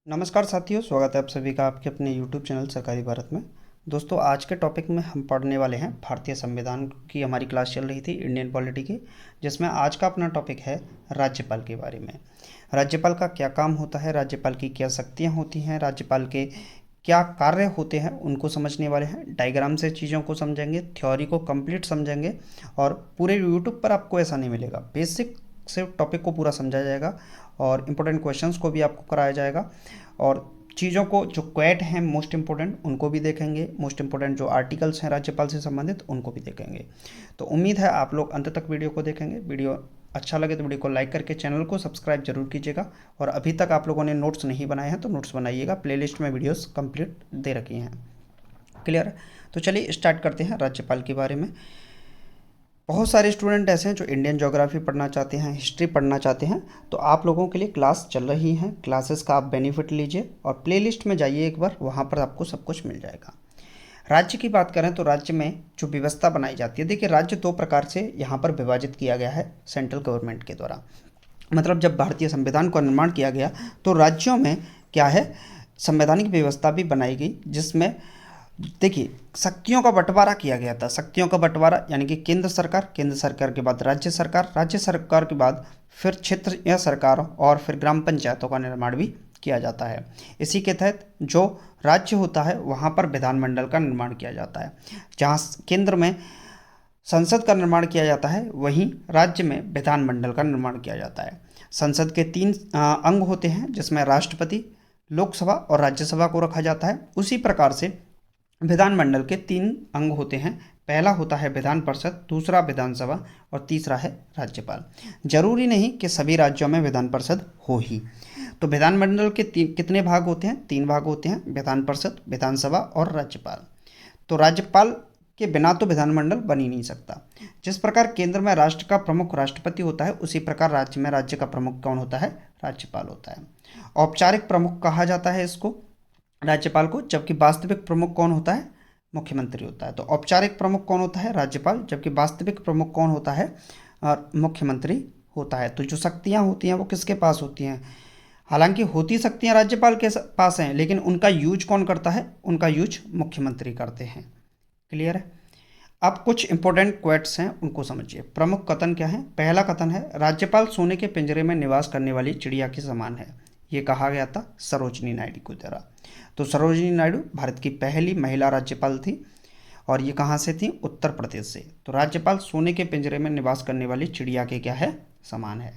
नमस्कार साथियों, स्वागत है आप सभी का आपके अपने YouTube चैनल सरकारी भारत में। दोस्तों, आज के टॉपिक में हम पढ़ने वाले हैं भारतीय संविधान की। हमारी क्लास चल रही थी इंडियन पॉलिटी की, जिसमें आज का अपना टॉपिक है राज्यपाल के बारे में। राज्यपाल का क्या काम होता है, राज्यपाल की क्या शक्तियाँ होती हैं, राज्यपाल के क्या कार्य होते हैं, उनको समझने वाले हैं। डायग्राम से चीज़ों को समझेंगे, थ्योरी को कंप्लीट समझेंगे। और पूरे यूट्यूब पर आपको ऐसा नहीं मिलेगा, बेसिक से टॉपिक को पूरा समझाया जाएगा और इम्पोर्टेंट क्वेश्चंस को भी आपको कराया जाएगा। और चीज़ों को जो क्वेट हैं मोस्ट इम्पोर्टेंट, उनको भी देखेंगे। मोस्ट इम्पोर्टेंट जो आर्टिकल्स हैं राज्यपाल से संबंधित, उनको भी देखेंगे। तो उम्मीद है आप लोग अंत तक वीडियो को देखेंगे। वीडियो अच्छा लगे तो वीडियो को लाइक करके चैनल को सब्सक्राइब जरूर कीजिएगा। और अभी तक आप लोगों ने नोट्स नहीं बनाए हैं तो नोट्स बनाइएगा, प्लेलिस्ट में वीडियोस कंप्लीट दे रखी हैं। क्लियर है? तो चलिए स्टार्ट करते हैं राज्यपाल के बारे में। बहुत सारे स्टूडेंट ऐसे हैं जो इंडियन ज्योग्राफी पढ़ना चाहते हैं, हिस्ट्री पढ़ना चाहते हैं, तो आप लोगों के लिए क्लास चल रही हैं। क्लासेस का आप बेनिफिट लीजिए और प्लेलिस्ट में जाइए एक बार, वहाँ पर आपको सब कुछ मिल जाएगा। राज्य की बात करें तो राज्य में जो व्यवस्था बनाई जाती है, देखिए राज्य दो प्रकार से यहाँ पर विभाजित किया गया है सेंट्रल गवर्नमेंट के द्वारा। मतलब जब भारतीय संविधान का निर्माण किया गया तो राज्यों में क्या है, संवैधानिक व्यवस्था भी बनाई गई, जिसमें देखिए शक्तियों का बंटवारा किया गया था। शक्तियों का बंटवारा यानी कि केंद्र सरकार के बाद राज्य सरकार के बाद फिर क्षेत्रीय सरकार और फिर ग्राम पंचायतों का निर्माण भी किया जाता है। इसी के तहत जो राज्य होता है वहाँ पर विधानमंडल का निर्माण किया जाता है। जहाँ केंद्र में संसद का निर्माण किया जाता है, वहीं राज्य में विधानमंडल का निर्माण किया जाता है। संसद के तीन अंग होते हैं, जिसमें राष्ट्रपति, लोकसभा और राज्यसभा को रखा जाता है। उसी प्रकार से विधानमंडल के तीन अंग होते हैं। पहला होता है विधान परिषद, दूसरा विधानसभा और तीसरा है राज्यपाल। जरूरी नहीं कि सभी राज्यों में विधान परिषद हो ही। तो विधानमंडल के कितने भाग होते हैं? तीन भाग होते हैं, विधान परिषद, विधानसभा और राज्यपाल। तो राज्यपाल के बिना तो विधानमंडल बन ही नहीं सकता। जिस प्रकार केंद्र में राष्ट्र का प्रमुख राष्ट्रपति होता है, उसी प्रकार राज्य में राज्य का प्रमुख कौन होता है? राज्यपाल होता है। औपचारिक प्रमुख कहा जाता है इसको, राज्यपाल को, जबकि वास्तविक प्रमुख कौन होता है? मुख्यमंत्री होता है। तो औपचारिक प्रमुख कौन होता है? राज्यपाल, जबकि वास्तविक प्रमुख कौन होता है? और मुख्यमंत्री होता है। तो जो शक्तियाँ होती हैं वो किसके पास होती हैं? हालांकि होती शक्तियाँ राज्यपाल के पास हैं, लेकिन उनका यूज कौन करता है? उनका यूज मुख्यमंत्री करते हैं। क्लियर है? अब कुछ इंपॉर्टेंट क्वेट्स हैं, उनको समझिए। प्रमुख कथन क्या है? पहला कथन है, राज्यपाल सोने के पिंजरे में निवास करने वाली चिड़िया के समान है। ये कहा गया था सरोजिनी नायडू के द्वारा। तो सरोजिनी नायडू भारत की पहली महिला राज्यपाल थी और ये कहाँ से थी? उत्तर प्रदेश से। तो राज्यपाल सोने के पिंजरे में निवास करने वाली चिड़िया के क्या है? समान है।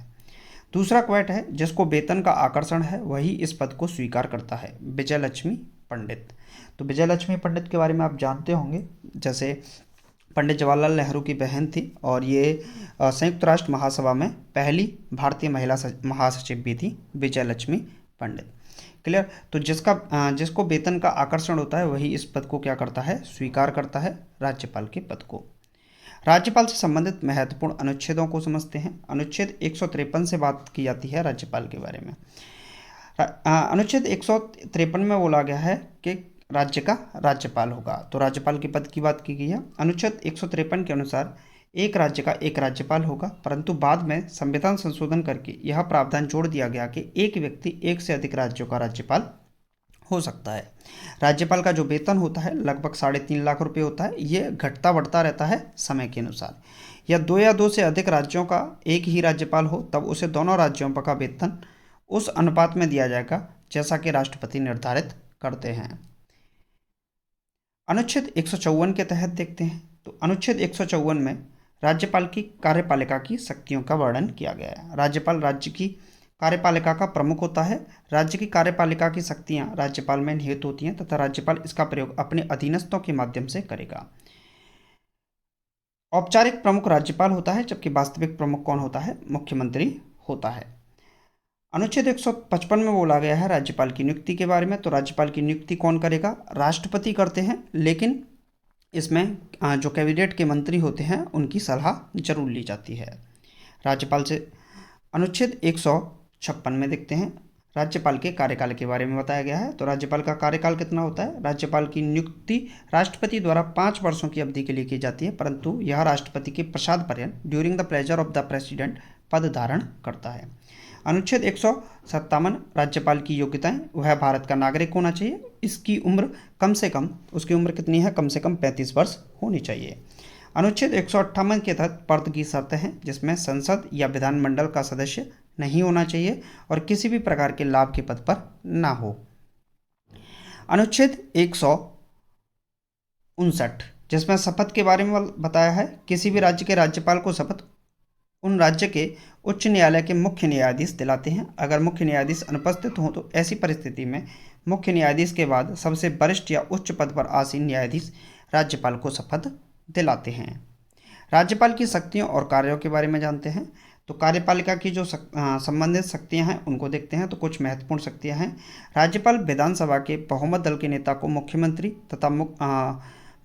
दूसरा क्वेट है, जिसको वेतन का आकर्षण है वही इस पद को स्वीकार करता है। विजय लक्ष्मी पंडित। तो विजय लक्ष्मी पंडित के बारे में आप जानते होंगे, जैसे पंडित जवाहरलाल नेहरू की बहन थी और ये संयुक्त राष्ट्र महासभा में पहली भारतीय महिला महासचिव भी थी, विजय लक्ष्मी पंडित। क्लियर? तो जिसको वेतन का आकर्षण होता है वही इस पद को क्या करता है? स्वीकार करता है, राज्यपाल के पद को। राज्यपाल से संबंधित महत्वपूर्ण अनुच्छेदों को समझते हैं। अनुच्छेद 153 से बात की जाती है राज्यपाल के बारे में। अनुच्छेद 153 में बोला गया है कि राज्य का राज्यपाल होगा। तो राज्यपाल के पद की बात की गई है। अनुच्छेद 153 के अनुसार एक राज्य का एक राज्यपाल होगा, परंतु बाद में संविधान संशोधन करके यह प्रावधान जोड़ दिया गया कि एक व्यक्ति एक से अधिक राज्यों का राज्यपाल हो सकता है। राज्यपाल का जो वेतन होता है लगभग 3.5 लाख रुपए होता है। ये घटता बढ़ता रहता है समय के अनुसार। या दो से अधिक राज्यों का एक ही राज्यपाल हो तब उसे दोनों राज्यों का वेतन उस अनुपात में दिया जाएगा जैसा कि राष्ट्रपति निर्धारित करते हैं। अनुच्छेद 154 के तहत देखते हैं तो अनुच्छेद 154 में राज्यपाल की कार्यपालिका की शक्तियों का वर्णन किया गया है। राज्यपाल राज्य की कार्यपालिका का प्रमुख होता है। राज्य की कार्यपालिका की शक्तियां राज्यपाल में निहित होती हैं तथा राज्यपाल इसका प्रयोग अपने अधीनस्थों के माध्यम से करेगा। औपचारिक प्रमुख राज्यपाल होता है, जबकि वास्तविक प्रमुख कौन होता है? मुख्यमंत्री होता है। अनुच्छेद 155 में बोला गया है राज्यपाल की नियुक्ति के बारे में। तो राज्यपाल की नियुक्ति कौन करेगा? राष्ट्रपति करते हैं, लेकिन इसमें जो कैबिनेट के मंत्री होते हैं उनकी सलाह जरूर ली जाती है राज्यपाल से। अनुच्छेद 156 में देखते हैं राज्यपाल के कार्यकाल के बारे में बताया गया है। तो राज्यपाल का कार्यकाल कितना होता है? राज्यपाल की नियुक्ति राष्ट्रपति द्वारा 5 वर्षों की अवधि के लिए की जाती है, परंतु यह राष्ट्रपति के प्रसाद पर्यंत during the pleasure of the president पद धारण करता है। अनुच्छेद 157 राज्यपाल की योग्यताएं, वह भारत का नागरिक होना चाहिए, इसकी उम्र कम से कम, उसकी उम्र कितनी है, कम से कम 35 वर्ष होनी चाहिए। अनुच्छेद 158 के तहत पद की शर्त है जिसमें संसद या विधानमंडल का सदस्य नहीं होना चाहिए और किसी भी प्रकार के लाभ के पद पर ना हो। अनुच्छेद 159 जिसमें शपथ के बारे में बताया है, किसी भी राज्य के राज्यपाल को शपथ उन राज्य के उच्च न्यायालय के मुख्य न्यायाधीश दिलाते हैं। अगर मुख्य न्यायाधीश अनुपस्थित हों तो ऐसी परिस्थिति में मुख्य न्यायाधीश के बाद सबसे वरिष्ठ या उच्च पद पर आसीन न्यायाधीश राज्यपाल को शपथ दिलाते हैं। राज्यपाल की शक्तियों और कार्यों के बारे में जानते हैं। तो कार्यपालिका की जो संबंधित शक्तियां हैं उनको देखते हैं। तो कुछ महत्वपूर्ण शक्तियां हैं। राज्यपाल विधानसभा के बहुमत दल के नेता को मुख्यमंत्री तथा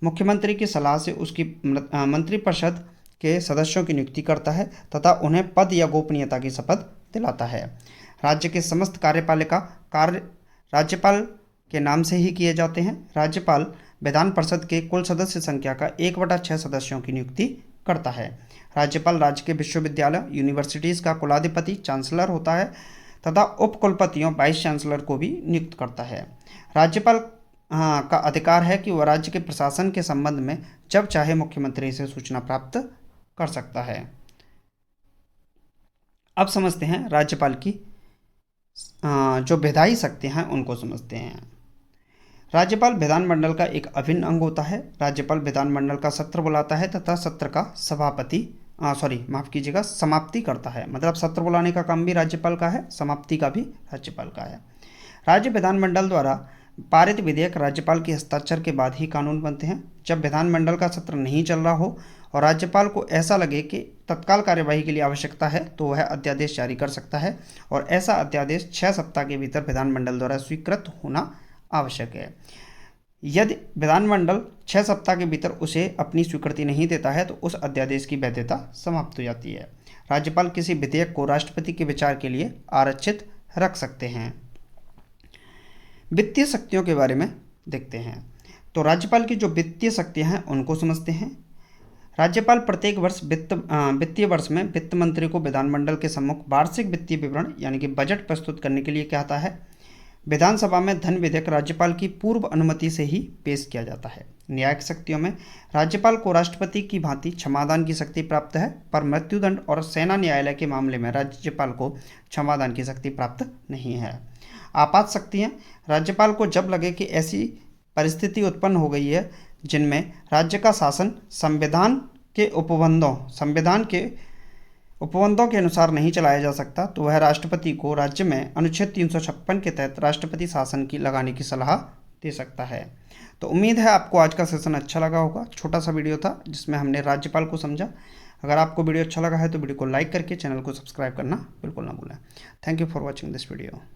मुख्यमंत्री की सलाह से उसकी मंत्रिपरिषद के सदस्यों की नियुक्ति करता है तथा उन्हें पद या गोपनीयता की शपथ दिलाता है। राज्य के समस्त कार्यपालिका कार्य राज्यपाल के नाम से ही किए जाते हैं। राज्यपाल विधान परिषद के कुल सदस्य संख्या का 1/6 सदस्यों की नियुक्ति करता है। राज्यपाल राज्य के विश्वविद्यालय यूनिवर्सिटीज़ का कुलाधिपति चांसलर होता है तथा उपकुलपतियों वाइस चांसलर को भी नियुक्त करता है। राज्यपाल का अधिकार है कि वह राज्य के प्रशासन के संबंध में जब चाहे मुख्यमंत्री से सूचना प्राप्त कर सकता है। अब समझते हैं राज्यपाल की जो विधायी शक्तियां हैं उनको समझते हैं। राज्यपाल विधानमंडल का एक अभिन्न अंग होता है। राज्यपाल विधानमंडल का सत्र बुलाता है तथा सत्र का समाप्ति करता है। मतलब सत्र बुलाने का काम भी राज्यपाल का है, समाप्ति का भी राज्यपाल का है। राज्य विधानमंडल द्वारा पारित विधेयक राज्यपाल के हस्ताक्षर के बाद ही कानून बनते हैं। जब विधानमंडल का सत्र नहीं चल रहा हो और राज्यपाल को ऐसा लगे कि तत्काल कार्यवाही के लिए आवश्यकता है तो वह अध्यादेश जारी कर सकता है और ऐसा अध्यादेश 6 सप्ताह के भीतर विधानमंडल द्वारा स्वीकृत होना आवश्यक है। यदि विधानमंडल 6 सप्ताह के भीतर उसे अपनी स्वीकृति नहीं देता है तो उस अध्यादेश की वैधता समाप्त हो जाती है। राज्यपाल किसी विधेयक को राष्ट्रपति के विचार के लिए आरक्षित रख सकते हैं। वित्तीय शक्तियों के बारे में देखते हैं। तो राज्यपाल की जो वित्तीय शक्तियां हैं उनको समझते हैं। राज्यपाल प्रत्येक वर्ष वित्तीय वर्ष में वित्त मंत्री को विधानमंडल के सम्मुख वार्षिक वित्तीय विवरण यानी कि बजट प्रस्तुत करने के लिए कहता है। विधानसभा में धन विधेयक राज्यपाल की पूर्व अनुमति से ही पेश किया जाता है। न्यायिक शक्तियों में राज्यपाल को राष्ट्रपति की भांति क्षमादान की शक्ति प्राप्त है, पर मृत्युदंड और सेना न्यायालय के मामले में राज्यपाल को क्षमादान की शक्ति प्राप्त नहीं है। आपात शक्तियाँ, राज्यपाल को जब लगे कि ऐसी परिस्थिति उत्पन्न हो गई है जिनमें राज्य का शासन संविधान के उपबंधों के अनुसार नहीं चलाया जा सकता तो वह राष्ट्रपति को राज्य में अनुच्छेद 356 के तहत राष्ट्रपति शासन की लगाने की सलाह दे सकता है। तो उम्मीद है आपको आज का सेशन अच्छा लगा होगा। छोटा सा वीडियो था जिसमें हमने राज्यपाल को समझा। अगर आपको वीडियो अच्छा लगा है तो वीडियो को लाइक करके चैनल को सब्सक्राइब करना बिल्कुल ना भूलें। Thank you for watching this video.